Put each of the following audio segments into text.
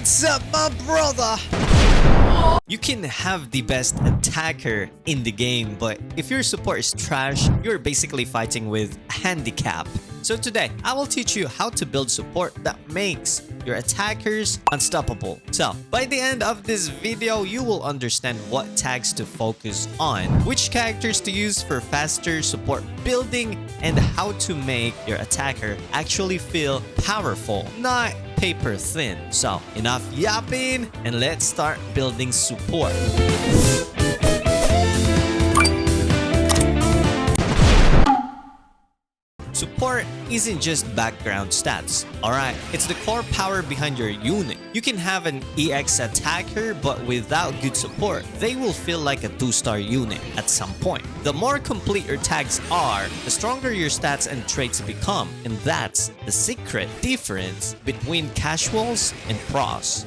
What's up, my brother? You can have the best attacker in the game, but if your support is trash, you're basically fighting with a handicap. So today, I will teach you how to build support that makes your attackers unstoppable. So, by the end of this video, you will understand what tags to focus on, which characters to use for faster support building, and how to make your attacker actually feel powerful, not paper thin. So, enough yapping, and let's start building support. Support isn't just background stats, alright? It's the core power behind your unit. You can have an EX attacker, but without good support, they will feel like a 2-star unit at some point. The more complete your tags are, the stronger your stats and traits become, and that's the secret difference between casuals and pros.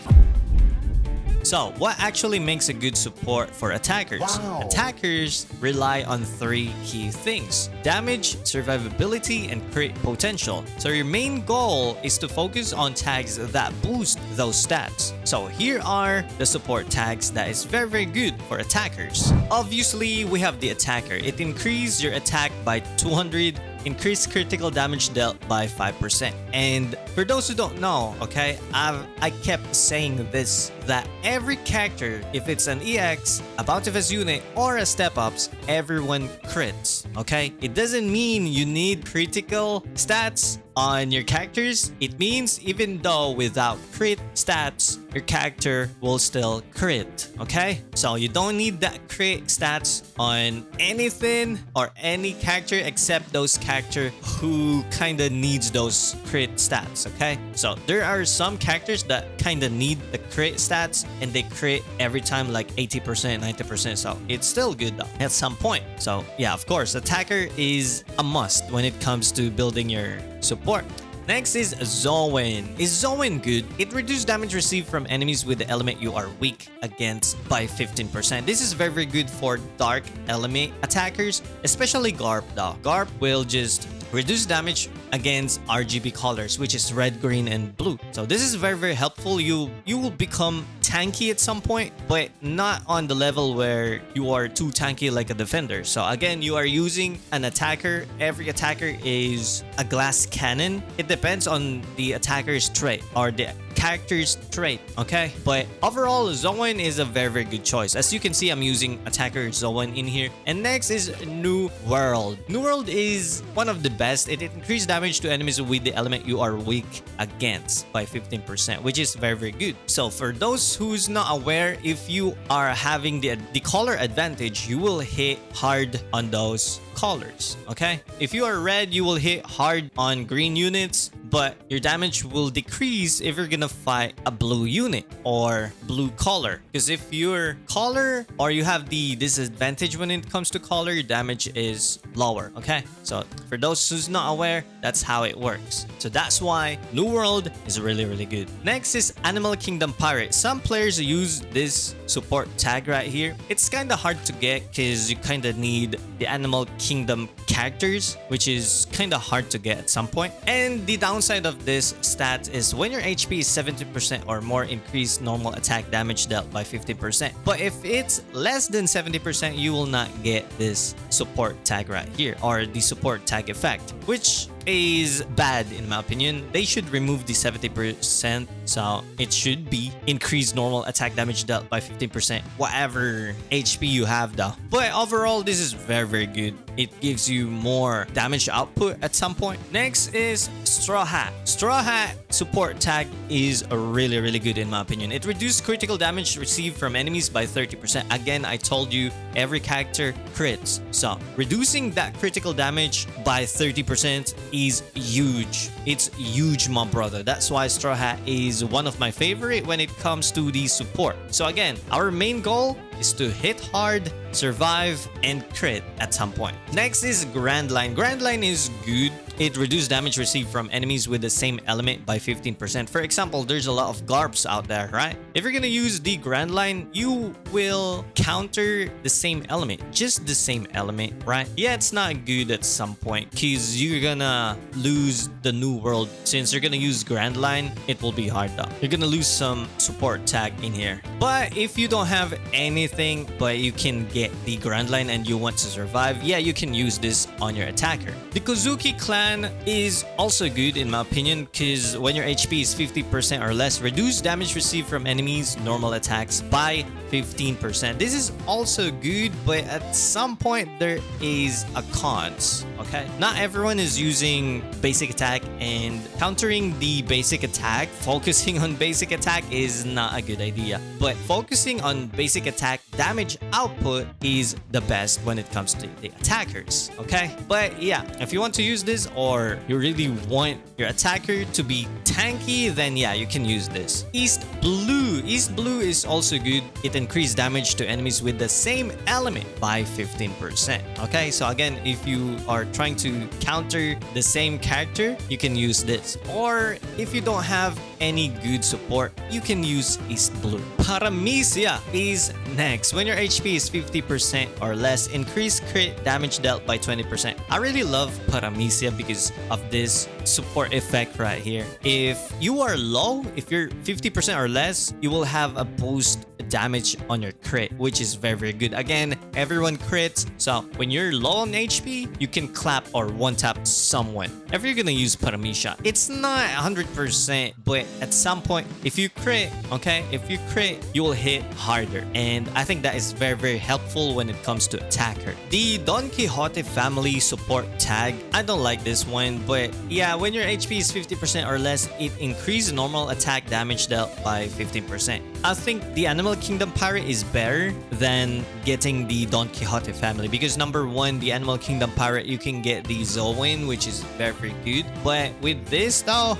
So, what actually makes a good support for attackers? Wow. Attackers rely on 3 key things: damage, survivability, and crit potential. So your main goal is to focus on tags that boost those stats. So here are the support tags that is very good for attackers. Obviously, we have the attacker. It increases your attack by 200, increase critical damage dealt by 5%. And for those who don't know, okay, I kept saying this, that every character, if it's an EX, a bountiful unit, or a step-ups, everyone crits, okay? It doesn't mean you need critical stats on your characters. It means even though without crit stats, your character will still crit, okay? So you don't need that crit stats on anything or any character except those character who kind of needs those crit stats, okay? So there are some characters that kind of need the crit stats and they crit every time like 80%, 90%. So it's still good though at some point. So yeah, of course, attacker is a must when it comes to building your support. Next is Zoan. Is Zoan good? It reduces damage received from enemies with the element you are weak against by 15%. This is very good for dark element attackers, especially Garp though. Garp will just reduce damage against RGB colors, which is red, green, and blue. So this is very helpful. You will become tanky at some point, but not on the level where you are too tanky like a defender. So again, you are using an attacker. Every attacker is a glass cannon. It depends on the attacker's trait or the character's trait, okay? But overall, Zoan is a very good choice. As you can see, I'm using attacker Zoan in here. And next is New World. New World is one of the best. It increases damage to enemies with the element you are weak against by 15%, which is very good. So for those who's not aware, if you are having the color advantage, you will hit hard on those colors, okay? If you are red, you will hit hard on green units, but your damage will decrease if you're gonna fight a blue unit or blue color. Because if you're color or you have the disadvantage when it comes to color, your damage is lower, okay? So for those who's not aware, that's how it works. So that's why New World is really good. Next is Animal Kingdom Pirate. Some players use this support tag right here. It's kind of hard to get because you kind of need the Animal Kingdom characters, which is kind of hard to get at some point. And the downside of this stat is when your HP is 70% or more, increase normal attack damage dealt by 50%. But if it's less than 70%, you will not get this support tag right here, or the support tag effect, which is bad in my opinion. They should remove the 70%, so it should be increased normal attack damage dealt by 15%, whatever HP you have though. But overall, this is very good. It gives you more damage output at some point. Next is Straw Hat. Straw Hat support tag is really good in my opinion. It reduces critical damage received from enemies by 30%. Again, I told you every character crits, so reducing that critical damage by 30% is huge. It's huge, my brother. That's why Straw Hat is one of my favorite when it comes to the support. So again, our main goal is to hit hard survive, and crit at some point. Next is Grand Line. Grand Line is good. It reduces damage received from enemies with the same element by 15%. For example, there's a lot of GARPs out there, right? If you're gonna use the Grand Line, you will counter the same element, just the same element, right? Yeah, it's not good at some point because you're gonna lose the new world. Since you're gonna use Grand Line, it will be hard though. You're gonna lose some support tag in here. But if you don't have anything, but you can get the Grand Line and you want to survive, yeah, you can use this on your attacker. The Kozuki clan is also good in my opinion because when your HP is 50% or less, reduce damage received from enemies normal attacks by 15%. This is also good, but at some point there is a cons, okay? Not everyone is using basic attack, and countering the basic attack, focusing on basic attack is not a good idea. But focusing on basic attack damage output is the best when it comes to the attackers, okay? But yeah, if you want to use this or you really want your attacker to be tanky, then yeah, you can use this. East Blue. East Blue is also good. It increases damage to enemies with the same element by 15%. Okay, so again, if you are trying to counter the same character, you can use this. Or if you don't have any good support, you can use East Blue. Paramecia is next. When your HP is 50% or less, increase crit damage dealt by 20%. I really love Paramecia because of this support effect right here. If you are low, if you're 50% or less, you will have a boost damage on your crit, which is very, very good. Again, everyone crits, so when you're low on HP, you can clap or one tap someone. If you're gonna use Paramecia, it's not 100%, but at some point, if you crit, okay, if you crit, you will hit harder, and I think that is very, very helpful when it comes to attacker. The Don Quixote family support tag, I don't like this one, but yeah, when your HP is 50% or less, it increases normal attack damage dealt by 15%. I think the Animal Kingdom Pirate is better than getting the Don Quixote family because number one, the Animal Kingdom Pirate, you can get the Zoan, which is very, very good. But with this though,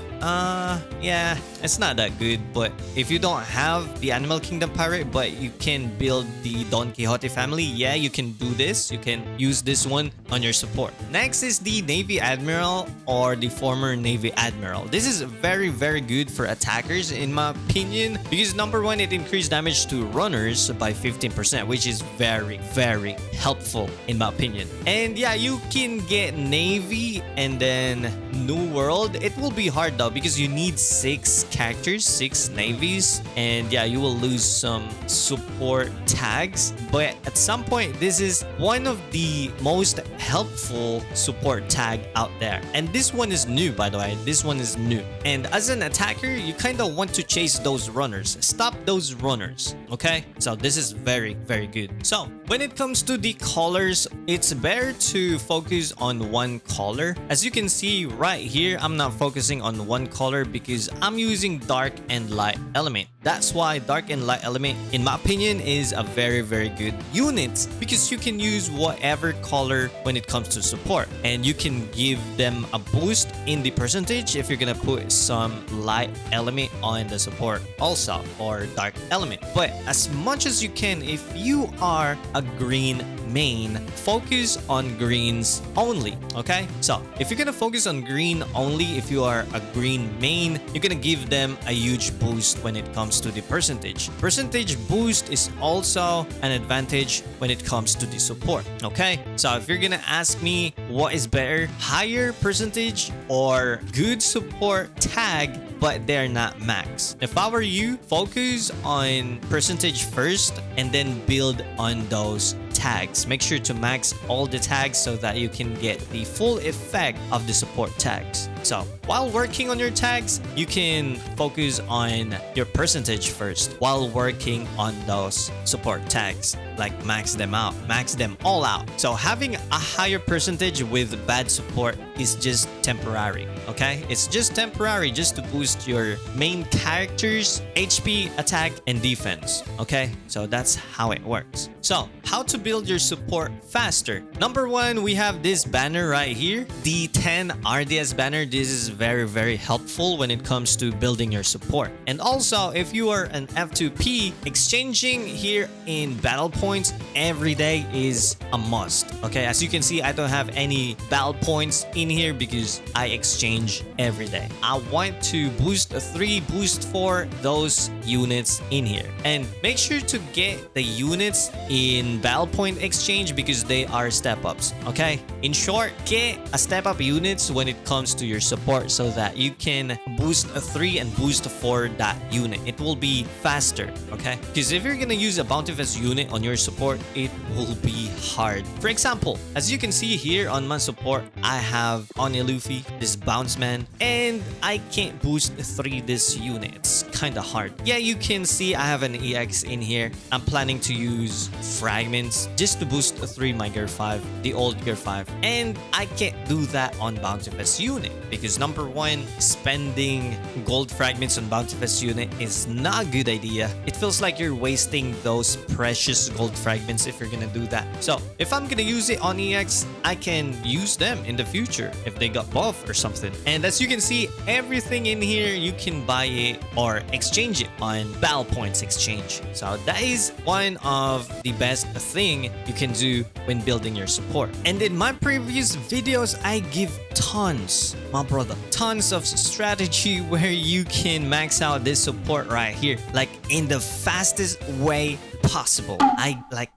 yeah, it's not that good. But if you don't have the Animal Kingdom Pirate, but you can build the Don Quixote family, yeah, you can do this. You can use this one on your support. Next is the Navy Admiral or the former Navy Admiral. This is very, very good for attackers in my opinion because number one, it increased damage to runners by 15%, which is very, very helpful in my opinion. And yeah, you can get Navy and then New World. It will be hard though because you need 6 characters, 6 navies, and yeah, you will lose some support tags. But at some point, this is one of the most helpful support tag out there. And this one is new, by the way. This one is new. And as an attacker, you kind of want to chase those runners. Stop those runners, okay? So this is very, very good. So when it comes to the colors, it's better to focus on one color. As you can see right here, I'm not focusing on one color because I'm using dark and light element. That's why dark and light element, in my opinion, is a very, very good unit because you can use whatever color when it comes to support, and you can give them a boost in the percentage if you're gonna put some light element on the support also, or dark element. But as much as you can, if you are a green main, focus on greens only, okay? So if you're gonna focus on green only, if you are a green main, you're gonna give them a huge boost when it comes to the percentage. Percentage boost is also an advantage when it comes to the support, okay? So if you're gonna ask me what is better, higher percentage or good support tag, but they're not max. If I were you, focus on percentage first and then build on those tags. Make sure to max all the tags so that you can get the full effect of the support tags. So while working on your tags, you can focus on your percentage first while working on those support tags. Like max them out, max them all out. So having a higher percentage with bad support is just temporary, okay? It's just temporary just to boost your main characters' HP, attack, and defense, okay? So that's how it works. So how to build your support faster? Number one, we have this banner right here, the 10 RDS banner. This is very, very helpful when it comes to building your support. And also, if you are an F2P, exchanging here in Battle Point points every day is a must. Okay, as you can see, I don't have any battle points in here because I exchange every day. I want to boost 3, boost 4 those units in here, and make sure to get the units in battle point exchange because they are step ups. Okay, in short, get a step up units when it comes to your support so that you can boost 3 and boost 4 that unit. It will be faster. Okay, because if you're gonna use a bountiful unit on your support, it will be hard. For example, as you can see here on my support, I have Oni Luffy, this bounce man, and I can't boost 3 this unit. It's kind of hard. Yeah, you can see I have an EX in here. I'm planning to use fragments just to boost 3 my Gear 5, the old Gear 5, and I can't do that on bountiful unit because number one, spending gold fragments on bountiful unit is not a good idea. It feels like you're wasting those precious gold fragments if you're gonna do that. So if I'm gonna use it on EX, I can use them in the future if they got buff or something. And as you can see, everything in here you can buy it or exchange it on battle points exchange. So that is one of the best thing you can do when building your support. And in my previous videos, I give tons, my brother, tons of strategy where you can max out this support right here, like in the fastest way possible.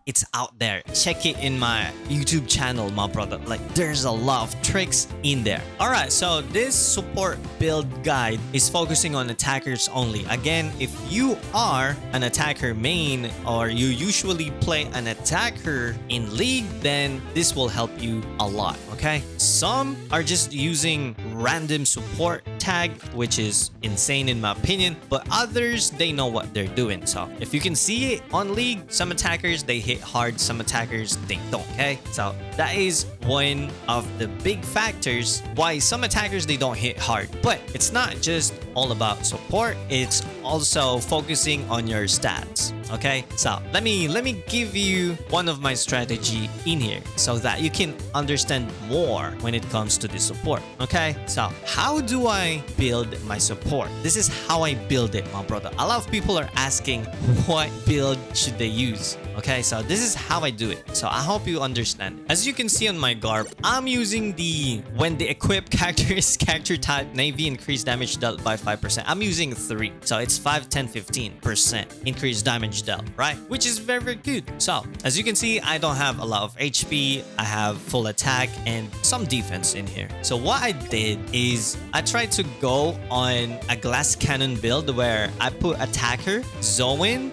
It's out there. Check it in my YouTube channel, my brother. Like, there's a lot of tricks in there. All right, so this support build guide is focusing on attackers only. Again, if you are an attacker main or you usually play an attacker in league, then this will help you a lot. Okay, some are just using random support tag, which is insane in my opinion, but others, they know what they're doing. So if you can see it on league, some attackers they hit hard, some attackers they don't. Okay, so that is one of the big factors why some attackers they don't hit hard. But it's not just all about support, it's also focusing on your stats. Okay, so let me give you one of my strategy in here so that you can understand more when it comes to the support. Okay, so how do I build my support? This is how I build it, my brother. A lot of people are asking what build should they use. Okay, so this is how I do it. So I hope you understand. As you can see on my garb, I'm using the when the equipped character is character type Navy, increased damage dealt by 5%. I'm using 3, so it's 5, 10, 15% increased damage dealt, right? Which is very, very good. So as you can see, I don't have a lot of HP. I have full attack and some defense in here. So what I did is I tried to go on a glass cannon build where I put attacker, Zoan,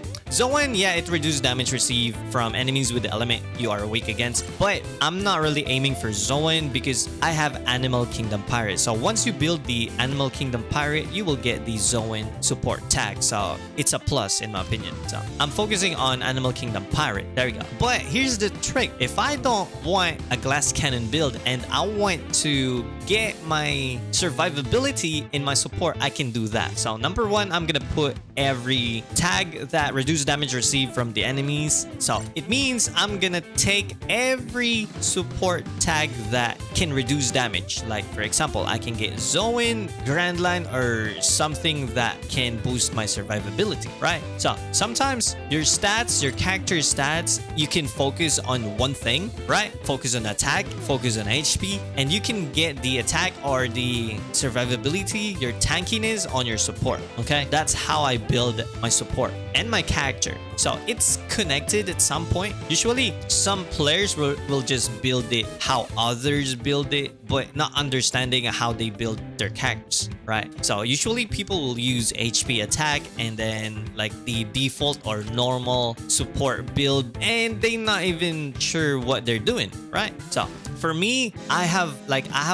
yeah, it reduces damage received from enemies with the element you are weak against. But I'm not really aiming for Zoan because I have Animal Kingdom Pirate. So once you build the Animal Kingdom Pirate, you will get the Zoan support tag. So it's a plus in my opinion. So I'm focusing on Animal Kingdom Pirate. There we go. But here's the trick. If I don't want a glass cannon build and I want to get my survivability in my support, I can do that. So number one, I'm gonna put every tag that reduces damage received from the enemies. So it means I'm gonna take every support tag that can reduce damage. Like for example, I can get Zoan, Grand Line, or something that can boost my survivability, right? So sometimes your stats, your character stats, you can focus on one thing, right? Focus on attack, focus on HP, and you can get the attack or the survivability, your tankiness on your support. Okay, that's how I build my support and my character. So it's connected at some point. Usually some players will just build it how others build it, but not understanding how they build their characters, right? So usually people will use HP attack and then like the default or normal support build, and they're not even sure what they're doing, right? So for me, I have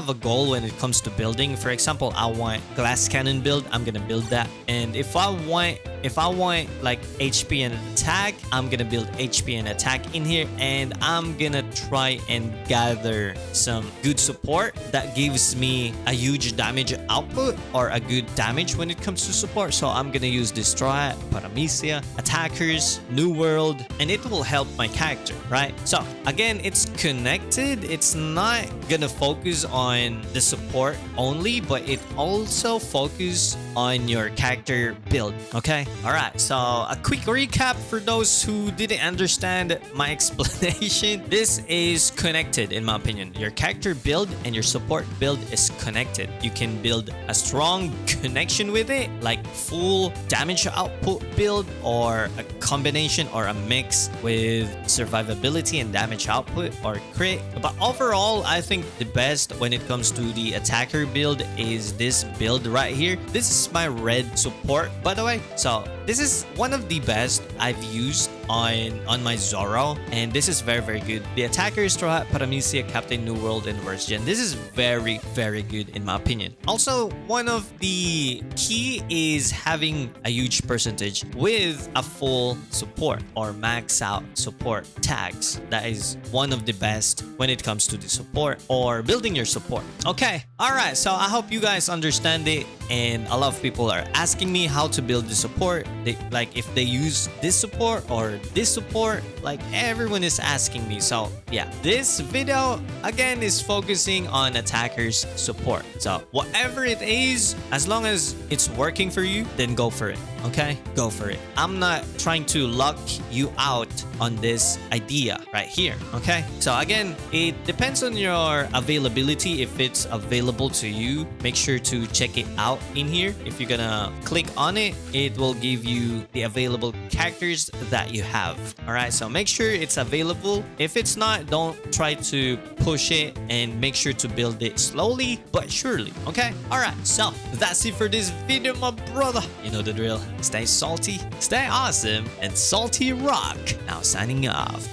a goal when it comes to building. For example, I want glass cannon build, I'm gonna build that. And if I want like HP and attack, I'm gonna build HP and attack in here, and I'm gonna try and gather some good support that gives me a huge damage output or a good damage when it comes to support. So I'm gonna use Destroy, Paramecia, attackers, New World, and it will help my character, right? So again, it's connected. It's not gonna focus on the support only, but it also focus on your character build. Okay, all right, so a quick recap for those who didn't understand my explanation. This is connected, in my opinion. Your character build and your support build is connected. You can build a strong connection with it, like full damage output build, or a combination or a mix with survivability and damage output or crit. But overall, I think the best when it comes to the attacker build is this build right here. This is my red support, by the way. So this is one of the best I've used on my Zoro, and this is very, very good. The attacker, Straw Hat, Paramecia, Captain New World, and Worst Gen. This is very, very good in my opinion. Also, one of the key is having a huge percentage with a full support or max out support tags. That is one of the best when it comes to the support or building your support. Okay, all right, so I hope you guys understand it, and a lot of people are asking me how to build the support. Like if they use this support or this support, like everyone is asking me. So yeah, this video again is focusing on attackers support. So whatever it is, as long as it's working for you, then go for it. Okay, go for it. I'm not trying to lock you out on this idea right here. Okay, so again, it depends on your availability. If it's available to you, make sure to check it out in here. If you're gonna click on it, it will give you the available characters that you have. All right, so make sure it's available. If it's not, don't try to push it, and make sure to build it slowly but surely. Okay, all right, so that's it for this video, my brother. You know the drill. Stay salty, stay awesome, and salty rock. Now signing off.